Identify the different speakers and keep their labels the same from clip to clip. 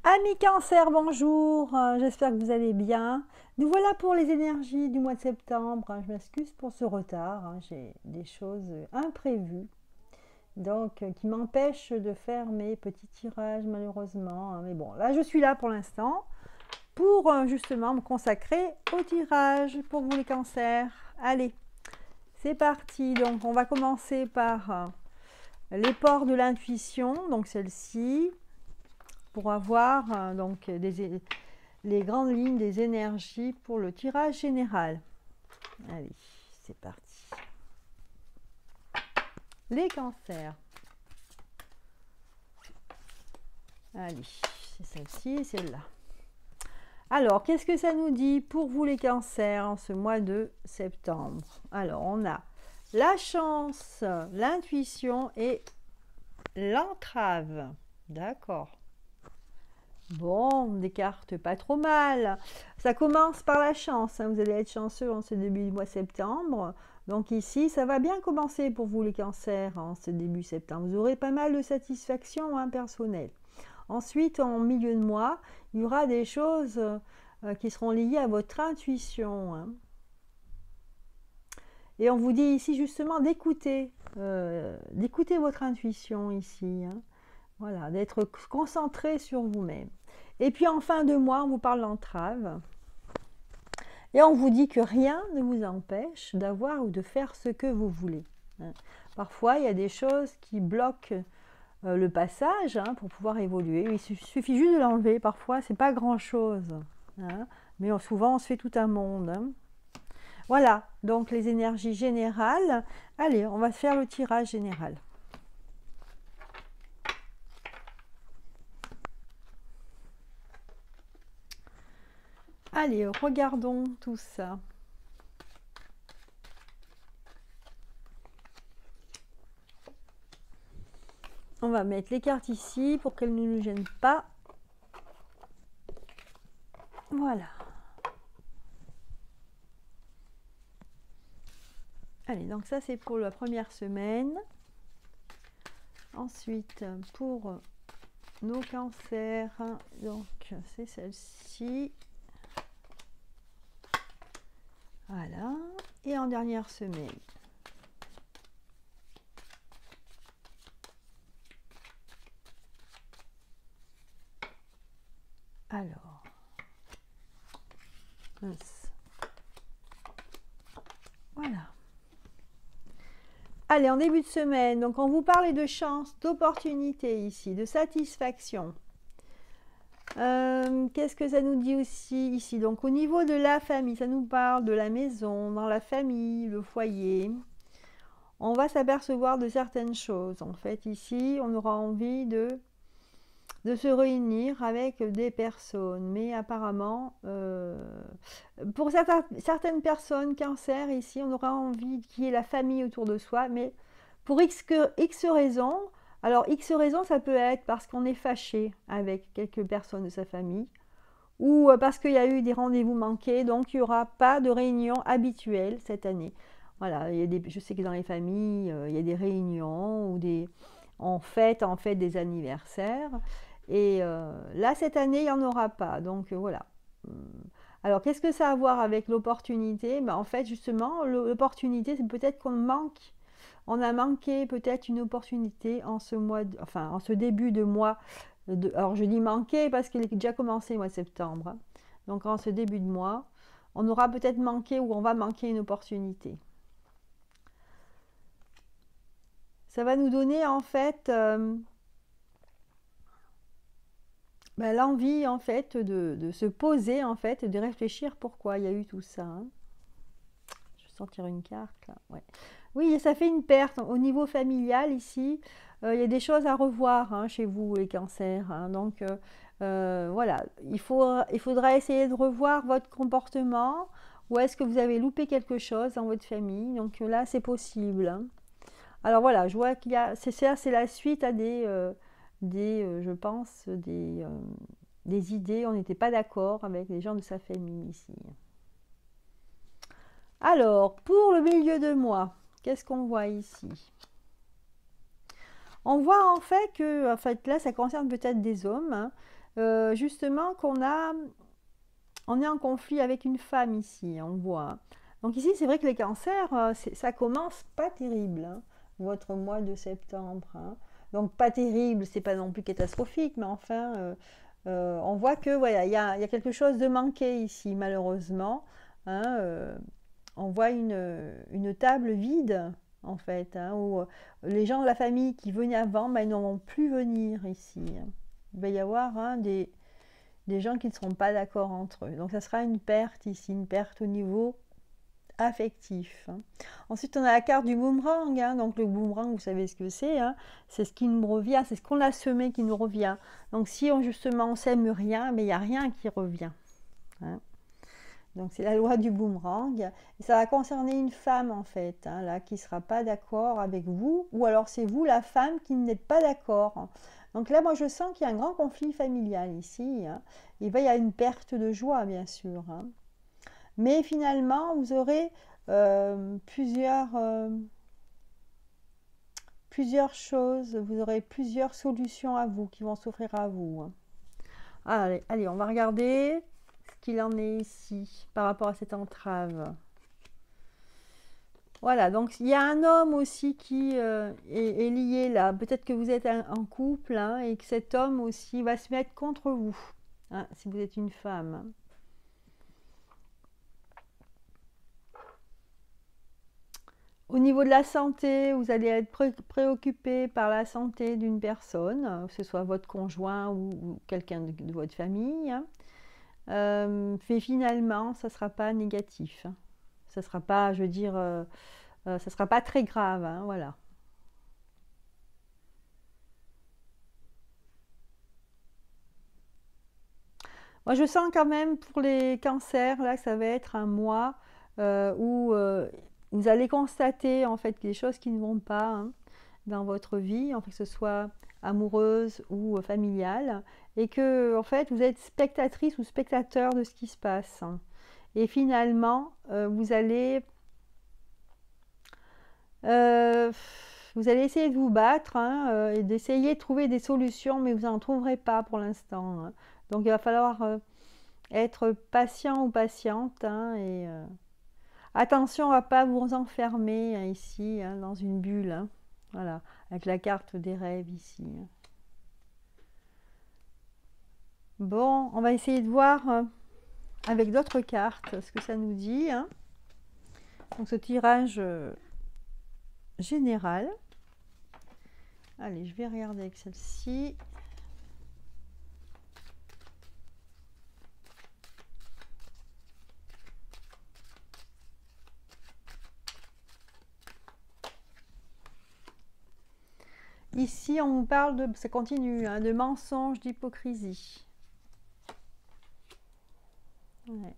Speaker 1: Amis Cancer, bonjour, j'espère que vous allez bien. Nous voilà pour les énergies du mois de septembre. Je m'excuse pour ce retard, j'ai des choses imprévues, donc qui m'empêchent de faire mes petits tirages malheureusement. Mais bon, là je suis là pour l'instant pour justement me consacrer au tirage pour vous les cancers. Allez, c'est parti. Donc on va commencer par les ports de l'intuition, donc celle-ci, pour avoir donc les grandes lignes des énergies pour le tirage général. Allez, c'est parti. Les cancers. Allez, c'est celle-ci et celle-là. Alors, qu'est-ce que ça nous dit pour vous les cancers en ce mois de septembre? Alors, on a la chance, l'intuition et l'entrave. D'accord. Bon, des cartes pas trop mal. Ça commence par la chance, vous allez être chanceux en ce début du mois de septembre. Donc ici, ça va bien commencer pour vous les cancers en ce début septembre. Vous aurez pas mal de satisfaction personnelle. Ensuite, en milieu de mois, il y aura des choses qui seront liées à votre intuition. Et on vous dit ici justement d'écouter votre intuition ici. Voilà, d'être concentré sur vous-même. Et puis en fin de mois, on vous parle d'entrave. Et on vous dit que rien ne vous empêche d'avoir ou de faire ce que vous voulez. Parfois, il y a des choses qui bloquent le passage pour pouvoir évoluer. Il suffit juste de l'enlever. Parfois, c'est pas grand-chose. Mais souvent, on se fait tout un monde. Voilà, donc les énergies générales. Allez, on va faire le tirage général. Allez, regardons tout ça. On va mettre les cartes ici pour qu'elles ne nous gênent pas. Voilà. Allez, donc ça c'est pour la première semaine. Ensuite, pour nos cancers, donc c'est celle-ci. Voilà. Et en dernière semaine. Alors. Voilà. Allez, en début de semaine, donc on vous parle de chance, d'opportunité ici, de satisfaction. Qu'est-ce que ça nous dit aussi ici? Donc au niveau de la famille, ça nous parle de la maison, dans la famille, le foyer. On va s'apercevoir de certaines choses. En fait, ici, on aura envie de se réunir avec des personnes. Mais apparemment, pour certaines personnes, cancer, ici, on aura envie qu'il y ait la famille autour de soi. Mais pour X raisons, alors X raisons, ça peut être parce qu'on est fâché avec quelques personnes de sa famille, ou parce qu'il y a eu des rendez-vous manqués, donc il n'y aura pas de réunion habituelle cette année. Voilà, je sais que dans les familles, il y a des réunions ou on fête en fait des anniversaires. Et là, cette année, il n'y en aura pas. Donc voilà. Alors, qu'est-ce que ça a à voir avec l'opportunité? En fait, justement, l'opportunité, c'est peut-être qu'on manque. On a manqué peut-être une opportunité en ce mois, en ce début de mois. Alors, je dis manqué parce qu'il est déjà commencé le mois de septembre. Donc, en ce début de mois, on aura peut-être manqué ou on va manquer une opportunité. Ça va nous donner en fait l'envie en fait de se poser en fait, de réfléchir pourquoi il y a eu tout ça. Je vais sortir une carte là. Ouais. Oui, ça fait une perte au niveau familial ici. Il y a des choses à revoir chez vous les cancers. Donc voilà, il faudra essayer de revoir votre comportement. Ou est-ce que vous avez loupé quelque chose dans votre famille? Donc là, c'est possible. Alors voilà, je vois qu'il y a, c'est la suite à je pense, des idées. On n'était pas d'accord avec les gens de sa famille ici. Alors, pour le milieu de mois, qu'est-ce qu'on voit ici? On voit en fait que, là, ça concerne peut-être des hommes, justement on est en conflit avec une femme ici, on voit. Donc ici, c'est vrai que les cancers, ça commence pas terrible, hein, votre mois de septembre, hein. Donc pas terrible, c'est pas non plus catastrophique, mais enfin, on voit que voilà, il y a quelque chose de manqué ici, malheureusement, hein, on voit une table vide, en fait, hein, où les gens de la famille qui venaient avant, ben, ils n'en vont plus venir ici, hein. Il va y avoir, hein, des gens qui ne seront pas d'accord entre eux. Donc ça sera une perte ici, une perte au niveau affectif, hein. Ensuite, on a la carte du boomerang, hein. Donc le boomerang, vous savez ce que c'est, hein. C'est ce qui nous revient, c'est ce qu'on a semé qui nous revient. Donc si on justement on sème rien, mais il n'y a rien qui revient, hein. Donc c'est la loi du boomerang. Et ça va concerner une femme en fait, hein, là, qui ne sera pas d'accord avec vous, ou alors c'est vous la femme qui n'êtes pas d'accord. Donc là, moi je sens qu'il y a un grand conflit familial ici, hein. Il va y avoir une perte de joie, bien sûr, hein. Mais finalement, vous aurez plusieurs choses, vous aurez plusieurs solutions à vous qui vont s'offrir à vous, hein. Allez, on va regarder ce qu'il en est ici par rapport à cette entrave. Voilà, donc il y a un homme aussi qui est lié là. Peut-être que vous êtes en couple, hein, et que cet homme aussi va se mettre contre vous, hein, si vous êtes une femme. Au niveau de la santé, vous allez être préoccupé par la santé d'une personne, que ce soit votre conjoint ou quelqu'un de votre famille, hein. Mais finalement, ça ne sera pas négatif, hein. Ça ne sera pas, je veux dire, ça sera pas très grave, hein, voilà. Moi, je sens quand même pour les cancers, là, que ça va être un mois où vous allez constater en fait des choses qui ne vont pas, hein, dans votre vie, en fait, que ce soit amoureuse ou familiale, et que en fait vous êtes spectatrice ou spectateur de ce qui se passe, hein. Et finalement, euh, vous allez essayer de vous battre, hein, et d'essayer de trouver des solutions, mais vous n'en trouverez pas pour l'instant, hein. Donc il va falloir être patient ou patiente, hein, et attention à ne pas vous enfermer, hein, ici, hein, dans une bulle, hein. Voilà, avec la carte des rêves ici, hein. Bon, on va essayer de voir avec d'autres cartes ce que ça nous dit, hein. Donc ce tirage général. Allez, je vais regarder avec celle-ci. Ici, on nous parle de, ça continue, hein, de mensonges, d'hypocrisie. Ouais.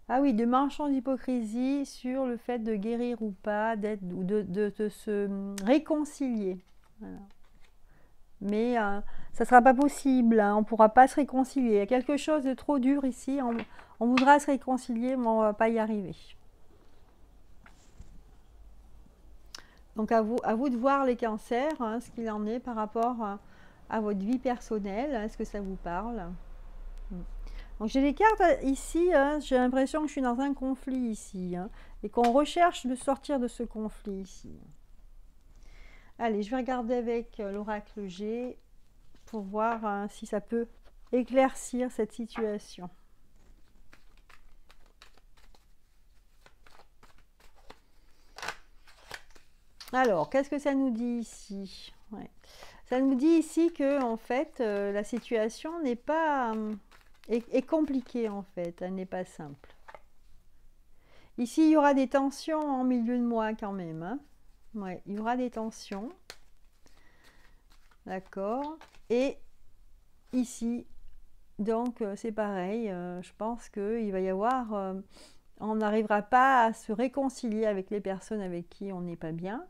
Speaker 1: Ah oui, de mensonges, d'hypocrisie sur le fait de guérir ou pas, d'être ou de se réconcilier. Voilà. Mais ça ne sera pas possible, hein, on ne pourra pas se réconcilier. Il y a quelque chose de trop dur ici, on voudra se réconcilier, mais on ne va pas y arriver. Donc à vous de voir les cancers, hein, ce qu'il en est par rapport à votre vie personnelle. Est-ce que ça vous parle? Donc j'ai des cartes ici, hein, j'ai l'impression que je suis dans un conflit ici, hein, et qu'on recherche de sortir de ce conflit ici. Allez, je vais regarder avec l'oracle G pour voir, hein, si ça peut éclaircir cette situation. Alors, qu'est-ce que ça nous dit ici? Ouais. Ça nous dit ici que en fait, la situation n'est pas est compliquée en fait, elle n'est pas simple. Ici, il y aura des tensions en milieu de mois quand même, hein. Ouais, il y aura des tensions. D'accord. Et ici, donc c'est pareil, je pense qu'il va y avoir, on n'arrivera pas à se réconcilier avec les personnes avec qui on n'est pas bien,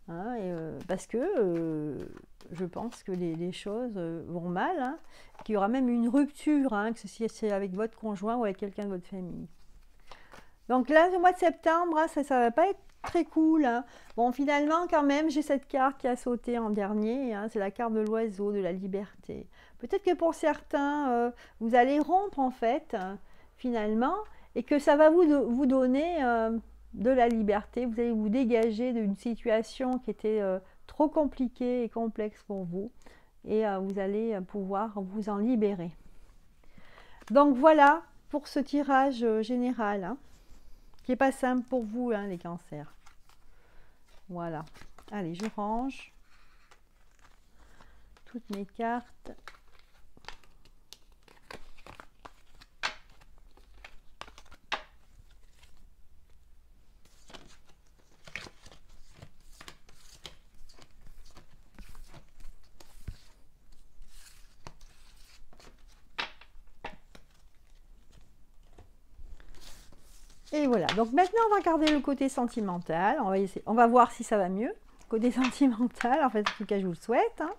Speaker 1: hein, et, parce que je pense que les choses vont mal, hein, qu'il y aura même une rupture, hein, que c'est avec votre conjoint ou avec quelqu'un de votre famille. Donc là, le mois de septembre, hein, ça ne va pas être très cool. Hein. Bon, finalement, quand même, j'ai cette carte qui a sauté en dernier. Hein, c'est la carte de l'oiseau, de la liberté. Peut-être que pour certains, vous allez rompre, en fait, finalement, et que ça va vous donner de la liberté. Vous allez vous dégager d'une situation qui était trop compliquée et complexe pour vous. Et vous allez pouvoir vous en libérer. Donc voilà pour ce tirage général, hein, qui n'est pas simple pour vous, hein, les cancers. Voilà. Allez, je range toutes mes cartes. Et voilà, donc maintenant on va regarder le côté sentimental, on va voir si ça va mieux. Côté sentimental, en fait, en tout cas je vous le souhaite. Hein.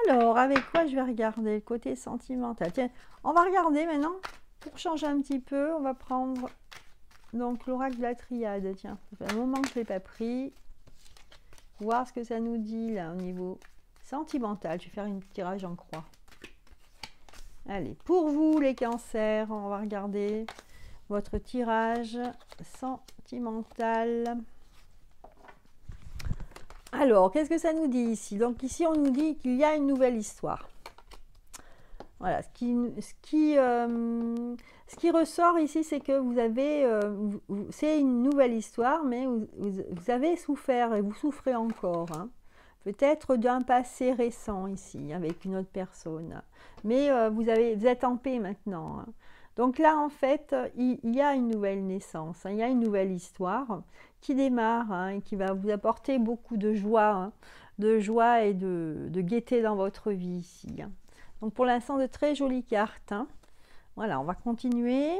Speaker 1: Alors, avec quoi je vais regarder le côté sentimental? Tiens, on va regarder maintenant, pour changer un petit peu, on va prendre donc l'oracle de la triade. Tiens, ça fait un moment que je ne l'ai pas pris. Voir ce que ça nous dit là au niveau sentimental. Je vais faire une tirage en croix. Allez, pour vous les cancers, on va regarder votre tirage sentimental. Alors, qu'est-ce que ça nous dit ici? Donc ici, on nous dit qu'il y a une nouvelle histoire. Voilà, ce qui ressort ici, c'est que vous avez, c'est une nouvelle histoire, mais vous avez souffert et vous souffrez encore. Hein. Peut-être d'un passé récent ici, avec une autre personne. Mais vous êtes en paix maintenant. Hein. Donc là, en fait, il y a une nouvelle naissance, hein, il y a une nouvelle histoire qui démarre hein, et qui va vous apporter beaucoup de joie et de gaieté dans votre vie ici. Hein. Donc pour l'instant, de très jolies cartes. Hein. Voilà, on va continuer.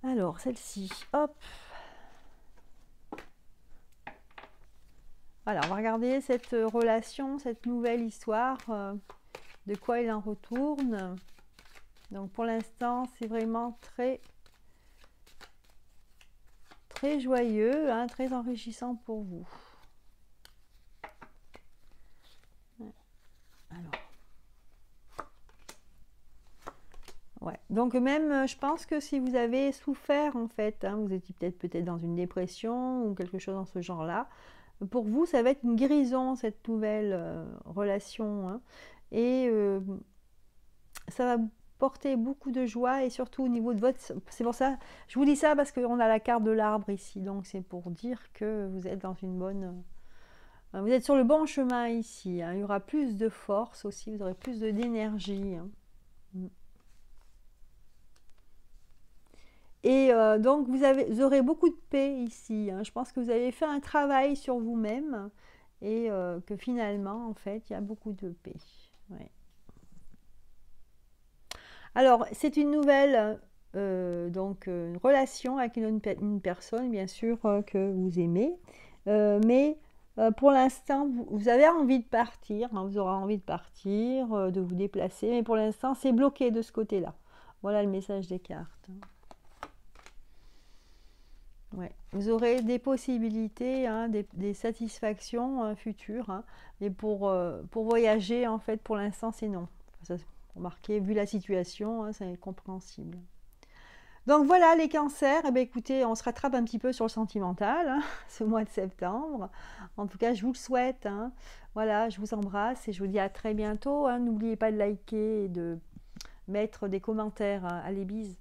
Speaker 1: Alors, celle-ci, hop. Voilà, on va regarder cette relation, cette nouvelle histoire. De quoi il en retourne. Donc pour l'instant, c'est vraiment très joyeux, hein, très enrichissant pour vous. Alors. Ouais. Donc même, je pense que si vous avez souffert en fait, hein, vous étiez peut-être dans une dépression ou quelque chose dans ce genre-là, pour vous, ça va être une guérison, cette nouvelle relation. Hein. Et ça va vous porter beaucoup de joie et surtout au niveau de votre... C'est pour ça, je vous dis ça parce qu'on a la carte de l'arbre ici, donc c'est pour dire que vous êtes dans une bonne... Vous êtes sur le bon chemin ici, hein. Il y aura plus de force aussi, vous aurez plus d'énergie. Hein. Et donc vous aurez beaucoup de paix ici. Hein. Je pense que vous avez fait un travail sur vous-même et que finalement, en fait, il y a beaucoup de paix. Ouais. Alors, c'est une nouvelle donc, une relation avec une personne, bien sûr, que vous aimez. Mais pour l'instant, vous avez envie de partir. Hein, vous aurez envie de partir, de vous déplacer. Mais pour l'instant, c'est bloqué de ce côté-là. Voilà le message des cartes. Ouais. Vous aurez des possibilités, hein, des satisfactions futures. Hein, mais pour voyager, en fait, pour l'instant, c'est non. Ça, remarquez, vu la situation, hein, c'est compréhensible. Donc voilà les cancers, eh bien, écoutez, on se rattrape un petit peu sur le sentimental, hein, ce mois de septembre. En tout cas, je vous le souhaite. Hein. Voilà, je vous embrasse et je vous dis à très bientôt. Hein. N'oubliez pas de liker et de mettre des commentaires. Hein. Allez, bisous.